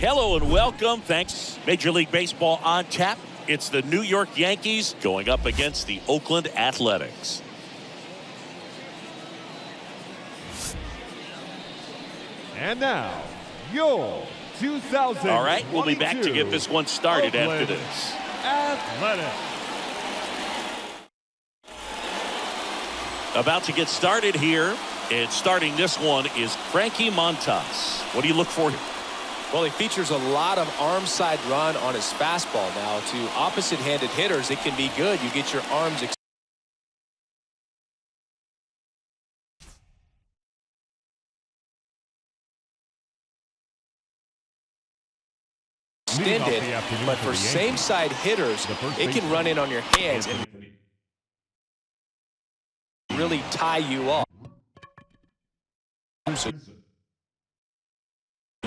Hello and welcome. Thanks. Major League Baseball on tap. It's the New York Yankees going up against the Oakland Athletics. And now, your 2022 All right, we'll be back to get this one started after this. Athletics. About to get started here. And starting this one is Frankie Montas. What do you look for here? Well, he features a lot of arm side run on his fastball. Now, to opposite-handed hitters, it can be good. You get your arms extended, but for same-side hitters, it can run in on your hands and really tie you up. So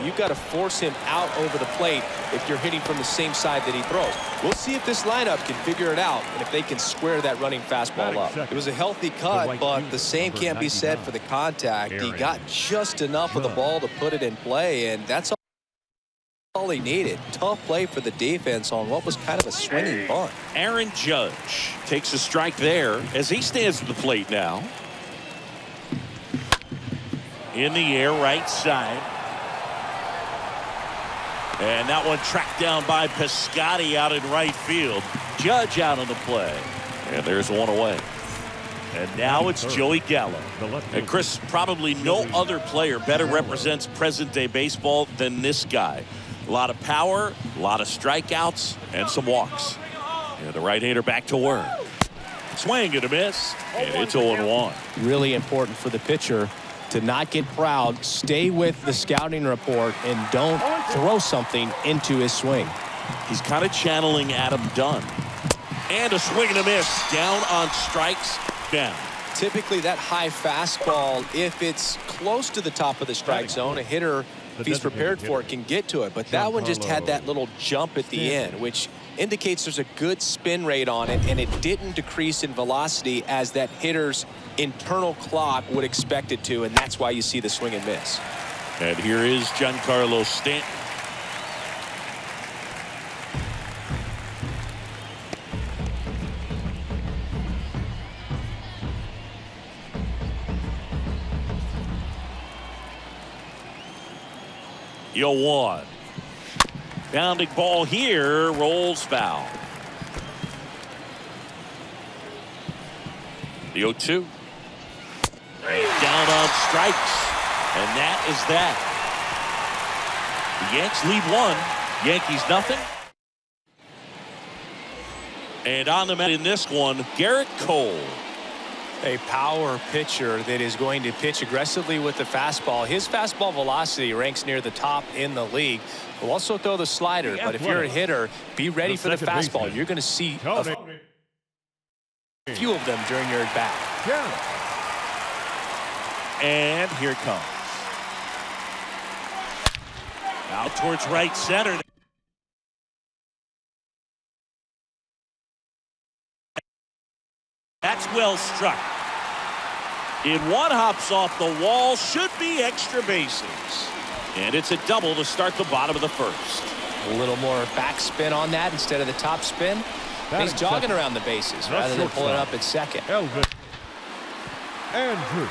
you've got to force him out over the plate if you're hitting from the same side that he throws. We'll see if this lineup can figure it out and if they can square that running fastball up. It was a healthy cut, but the same can't be said for the contact. He got just enough of the ball to put it in play, and that's all he needed. Tough play for the defense on what was kind of a swinging bunt. Aaron Judge takes a strike there as he stands at the plate now. In the air, right side. And that one tracked down by Piscotty out in right field. Judge out on the play. And there's one away. And now it's Joey Gallo. And Chris, probably no other player better represents present-day baseball than this guy. A lot of power, a lot of strikeouts, and some walks. And the right-hander back to work. Swing and a miss. And it's 0-1. Really important for the pitcher to not get proud, stay with the scouting report, and don't throw something into his swing. He's kind of channeling Adam Dunn. And a swing and a miss. Down on strikes, down. Typically, that high fastball, if it's close to the top of the strike zone, a hitter, if he's prepared for it, can get to it. But that one just had that little jump at the end, which indicates there's a good spin rate on it, and it didn't decrease in velocity as that hitter's internal clock would expect it to, and that's why you see the swing and miss. And here is Giancarlo Stanton. Yo, 1. Bounding ball here, rolls foul. The 0-2. Down on strikes. And that is that. The Yanks lead 1. Yankees nothing. And on the mat in this one, Garrett Cole. A power pitcher that is going to pitch aggressively with the fastball. His fastball velocity ranks near the top in the league. Will also throw the slider, but if you're a hitter, be ready for the fastball. You're going to see a few of them during your at-bat. And here it comes. Out towards right center. That's well struck. In one, hops off the wall, should be extra bases. And it's a double to start the bottom of the first. A little more backspin on that instead of the top spin. He's jogging around the bases rather than pulling up at second. Andrew.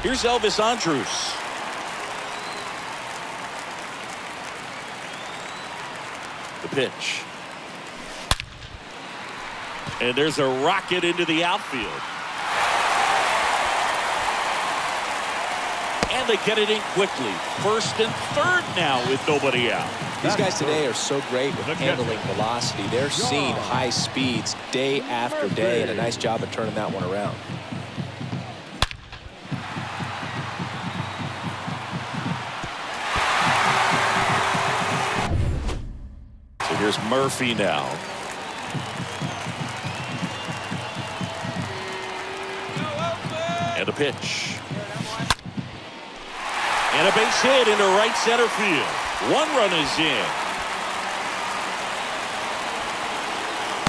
Here's Elvis Andrus. The pitch. And there's a rocket into the outfield. And they get it in quickly. First and third now with nobody out. These guys today are so great with handling velocity. They're seeing high speeds day after day, and a nice job of turning that one around. So here's Murphy now. And a pitch. And a base hit into right center field. One run is in.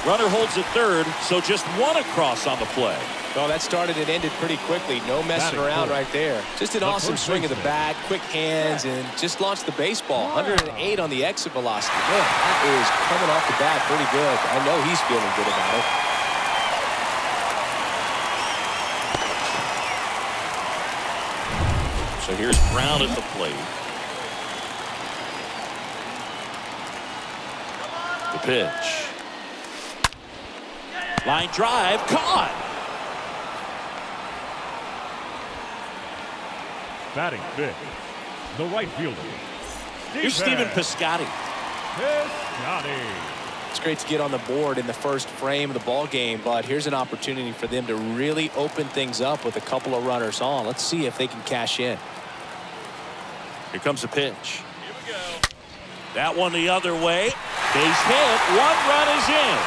Runner holds at third, so just one across on the play. Well, that started and ended pretty quickly. No messing around right there. Just an awesome swing of the bat, quick hands, and just launched the baseball. 108 on the exit velocity. Man, that is coming off the bat pretty good. I know he's feeling good about it. So here's Brown at the plate. The pitch. Line drive, caught. Batting fifth, the right fielder. Here's Stephen Piscotty. Piscotty. It's great to get on the board in the first frame of the ball game, but here's an opportunity for them to really open things up with a couple of runners on. Let's see if they can cash in. Here comes the pitch. Here we go. That one the other way. Base hit. 1 run is in.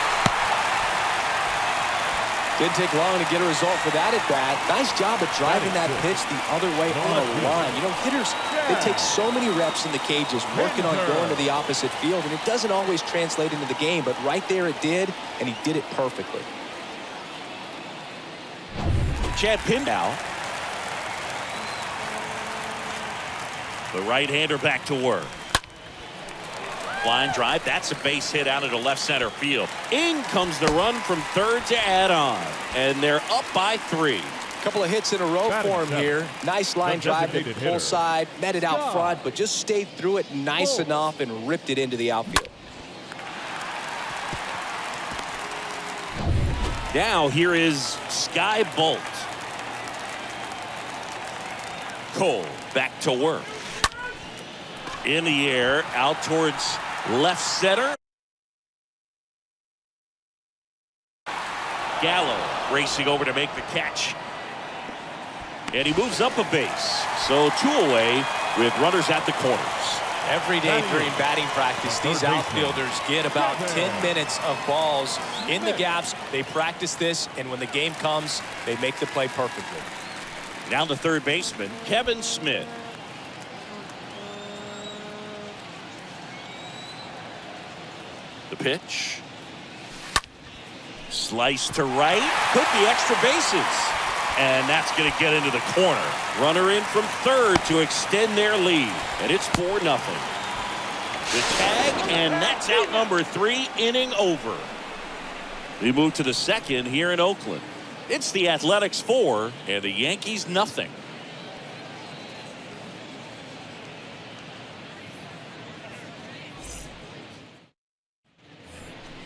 Didn't take long to get a result for that at bat. Nice job of driving that pitch the other way on a line. You know, hitters, they take so many reps in the cages working on going to the opposite field, and it doesn't always translate into the game, but right there it did, and he did it perfectly. Chad Pindow. The right-hander back to work. Line drive. That's a base hit out into left center field. In comes the run from third to add on. And they're up by 3. Couple of hits in a row for him here. Nice line drive to the pull side. Met it out front, but just stayed through it nice enough and ripped it into the outfield. Now here is Sky Bolt. Cole back to work. In the air, out towards left center. Gallo racing over to make the catch. And he moves up a base. So 2 away with runners at the corners. Every day during batting practice, these outfielders get about 10 minutes of balls in the gaps. They practice this, and when the game comes, they make the play perfectly. Now the third baseman, Kevin Smith. The pitch. Slice to right. Hit the extra bases. And that's going to get into the corner. Runner in from third to extend their lead. And it's 4-0. The tag, and that's out number 3, inning over. We move to the second here in Oakland. It's the Athletics 4 and the Yankees nothing.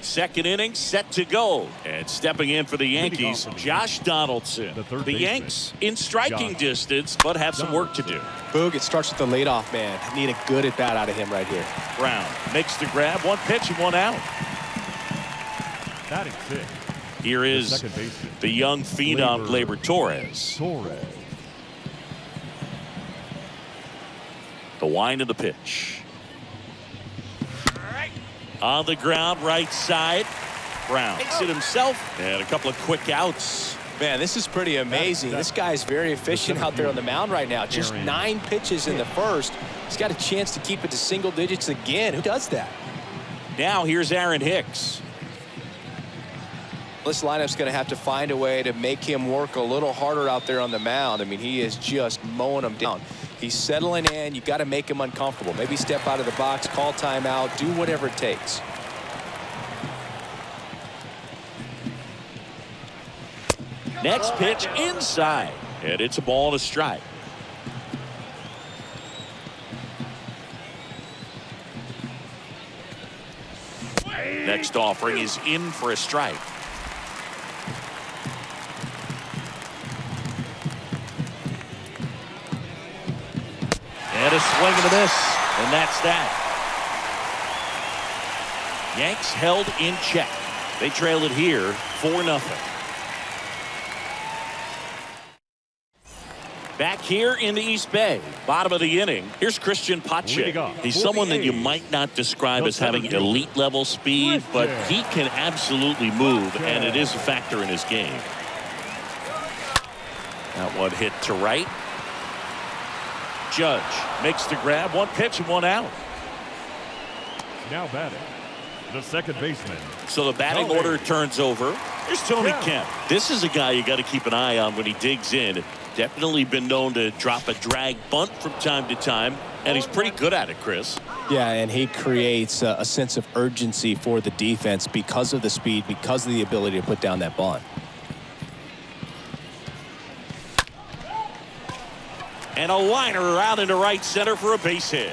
Second inning set to go, and stepping in for the Yankees, Josh Donaldson. The Yanks in striking distance, but have some work to do. Boog, it starts with the leadoff man. Need a good at bat out of him right here. Brown makes the grab, 1 pitch and 1 out. Batting sixth. Here is the young phenom Gleyber Torres. The wind of the pitch. On the ground, right side. Brown makes it himself, and a couple of quick outs. Man, this is pretty amazing. This guy is very efficient out there on the mound right now. Just 9 pitches in the first. He's got a chance to keep it to single digits again. Who does that? Now here's Aaron Hicks. This lineup's going to have to find a way to make him work a little harder out there on the mound. I mean, he is just mowing them down. He's settling in. You got to make him uncomfortable. Maybe step out of the box, call timeout, do whatever it takes. Next pitch inside, and it's a ball and a strike. Next offering is in for a strike. And a swing and a miss, and that's that. Yanks held in check. They trailed it here 4-0. Back here in the East Bay, bottom of the inning, here's Christian Pache. He's someone that you might not describe as having elite level speed, but he can absolutely move, and it is a factor in his game. That one hit to right. Judge makes the grab, 1 pitch and 1 out. Now batting, the second baseman. So the batting order turns over. Here's Tony Kemp. This is a guy you got to keep an eye on when he digs in. Definitely been known to drop a drag bunt from time to time, and he's pretty good at it, Chris. Yeah, and he creates a sense of urgency for the defense because of the speed, because of the ability to put down that bunt. And a liner out into right center for a base hit.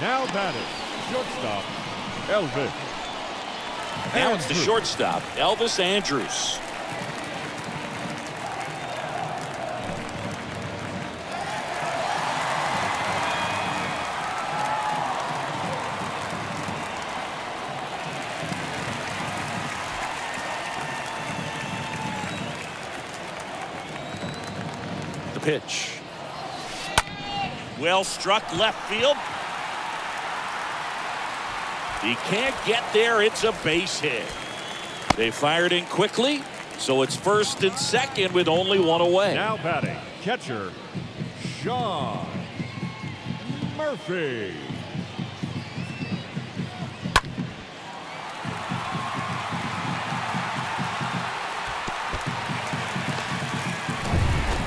Now batting, shortstop, Elvis. Now it's the shortstop, Elvis Andrus. The pitch. Well struck left field. He can't get there. It's a base hit. They fired in quickly, so it's first and second with only one away. Now batting, catcher, Sean Murphy.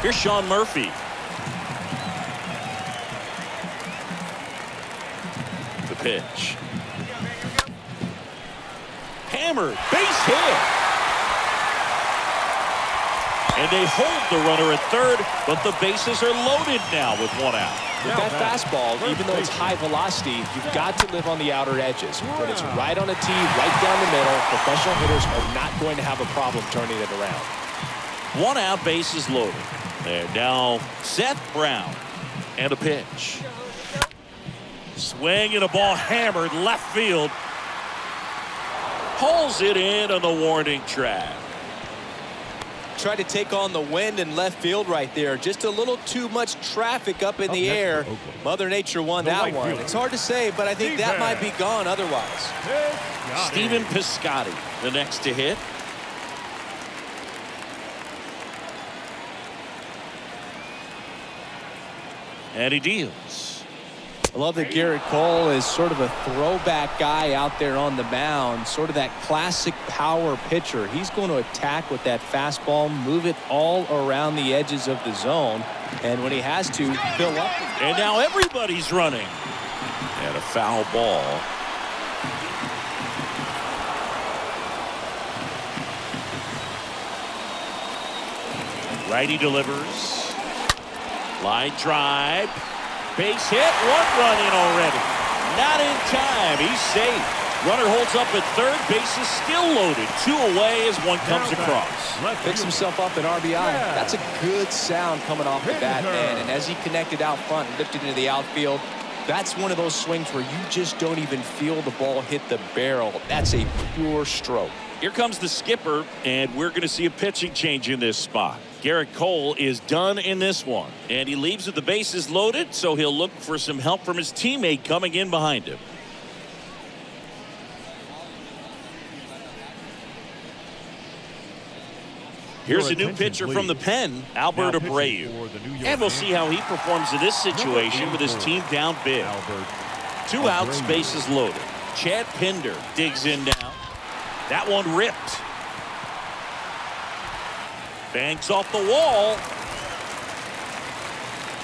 Here's Sean Murphy. The pitch. Hammered, base hit. And they hold the runner at third, but the bases are loaded now with one out. With that fastball, even though it's high velocity, you've got to live on the outer edges. When it's right on a tee, right down the middle, professional hitters are not going to have a problem turning it around. One out, bases loaded. And now Seth Brown. And a pitch. Swing and a ball hammered left field. Pulls it in on the warning track. Tried to take on the wind in left field right there. Just a little too much traffic up in the air. Mother Nature won that one. It's hard to say, but I think that might be gone otherwise. Stephen Piscotty, the next to hit. And he deals. I love that Garrett Cole is sort of a throwback guy out there on the mound, sort of that classic power pitcher. He's going to attack with that fastball, move it all around the edges of the zone, and when he has to, fill up. And now everybody's running. And a foul ball. Righty delivers. Line drive. Base hit. One run in already. Not in time. He's safe. Runner holds up at third. Base is still loaded. Two away as one comes across. Picks himself up at RBI. That's a good sound coming off the bat, man. And as he connected out front and lifted into the outfield, that's one of those swings where you just don't even feel the ball hit the barrel. That's a pure stroke. Here comes the skipper, and we're going to see a pitching change in this spot. Garrett Cole is done in this one, and he leaves with the bases loaded, so he'll look for some help from his teammate coming in behind him. Here's a new pitcher from the pen, Albert Abreu. And we'll see how he performs in this situation with his team down big. 2 outs, bases loaded. Chad Pinder digs in now. That one ripped. Banks off the wall.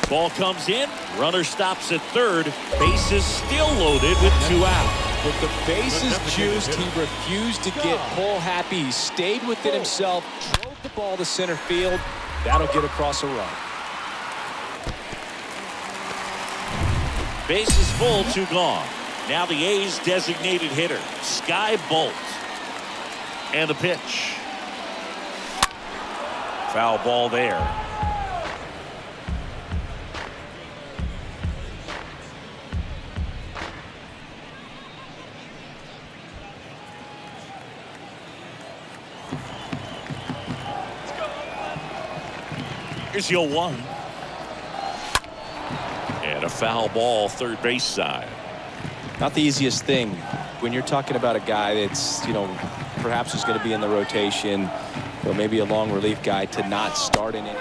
Ball comes in. Runner stops at third. Bases still loaded with 2 out. With the bases juiced, he refused to get pull happy. He stayed within himself, drove the ball to center field. That'll get across a run. Bases full, 2 gone. Now the A's designated hitter, Sky Bolt. And the pitch. Foul ball there. Here's your 1. And a foul ball, third base side. Not the easiest thing when you're talking about a guy that's, perhaps is going to be in the rotation, or maybe a long relief guy, to not start in it.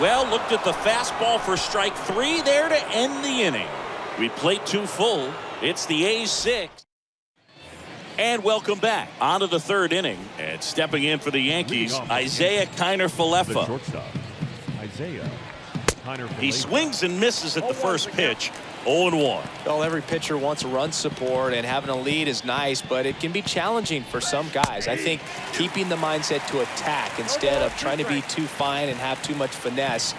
Well, looked at the fastball for strike 3 there to end the inning. We played 2 full. It's the A's 6. And welcome back onto the 3rd inning. And stepping in for the Yankees, Isaiah Kiner-Falefa. Shortstop, Isaiah Kiner-Falefa. He swings and misses at the first pitch. 0-1. Well, every pitcher wants run support, and having a lead is nice, but it can be challenging for some guys. I think keeping the mindset to attack instead of trying to be too fine and have too much finesse,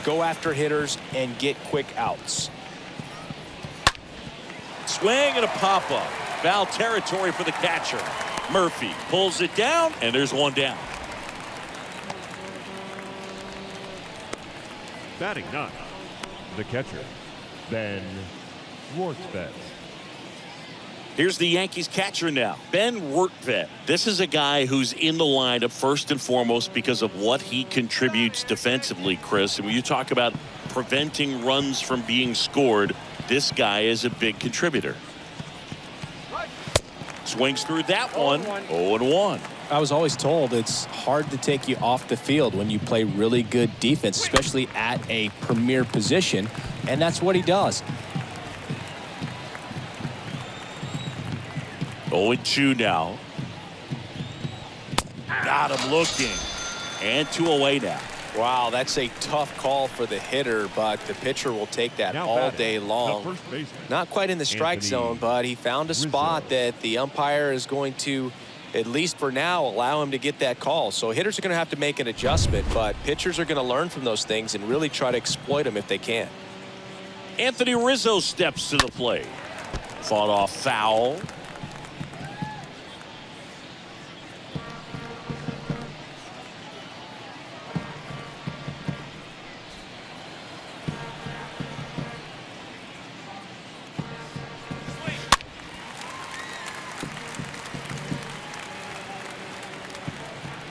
go after hitters and get quick outs. Swing and a pop-up. Foul territory for the catcher. Murphy pulls it down, and there's 1 down. Batting 9, the catcher, Ben Rortvedt. Here's the Yankees catcher now, Ben Rortvedt. This is a guy who's in the lineup first and foremost because of what he contributes defensively, Chris. And when you talk about preventing runs from being scored, this guy is a big contributor. Swings through that one. 0-1. I was always told it's hard to take you off the field when you play really good defense, especially at a premier position, and that's what he does. 0-2 now. Got him looking. And 2 away now. Wow, that's a tough call for the hitter, but the pitcher will take that all day long. Not quite in the strike zone, but he found a spot that the umpire is going to, at least for now, allow him to get that call. So hitters are going to have to make an adjustment, but pitchers are going to learn from those things and really try to exploit them if they can. Anthony Rizzo steps to the plate. Fought off foul.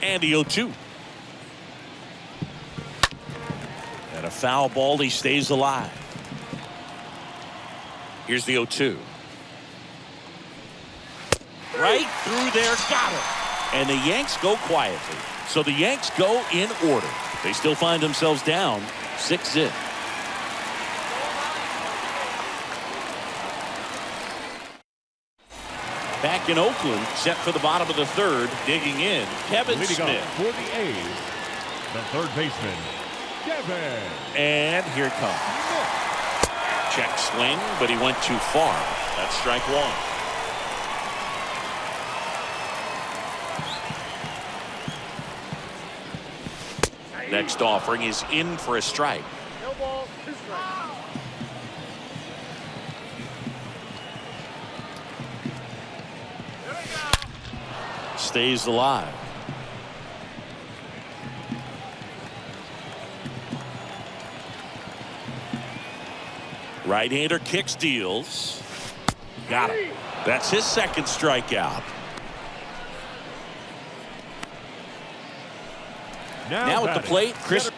And the 0-2. And a foul ball. He stays alive. Here's the 0-2. Right through there. Got him. And the Yanks go quietly. So the Yanks go in order. They still find themselves down 6-0. Back in Oakland, set for the bottom of the 3rd, digging in, Kevin Leading Smith. up for the A's, the 3rd baseman, Kevin. And here it comes. Check swing, but he went too far. That's strike 1. Next offering is in for a strike. No ball, 2 strikes. Stays alive. Right-hander kicks, deals. Got him. That's his 2nd strikeout. Now at the plate, Chris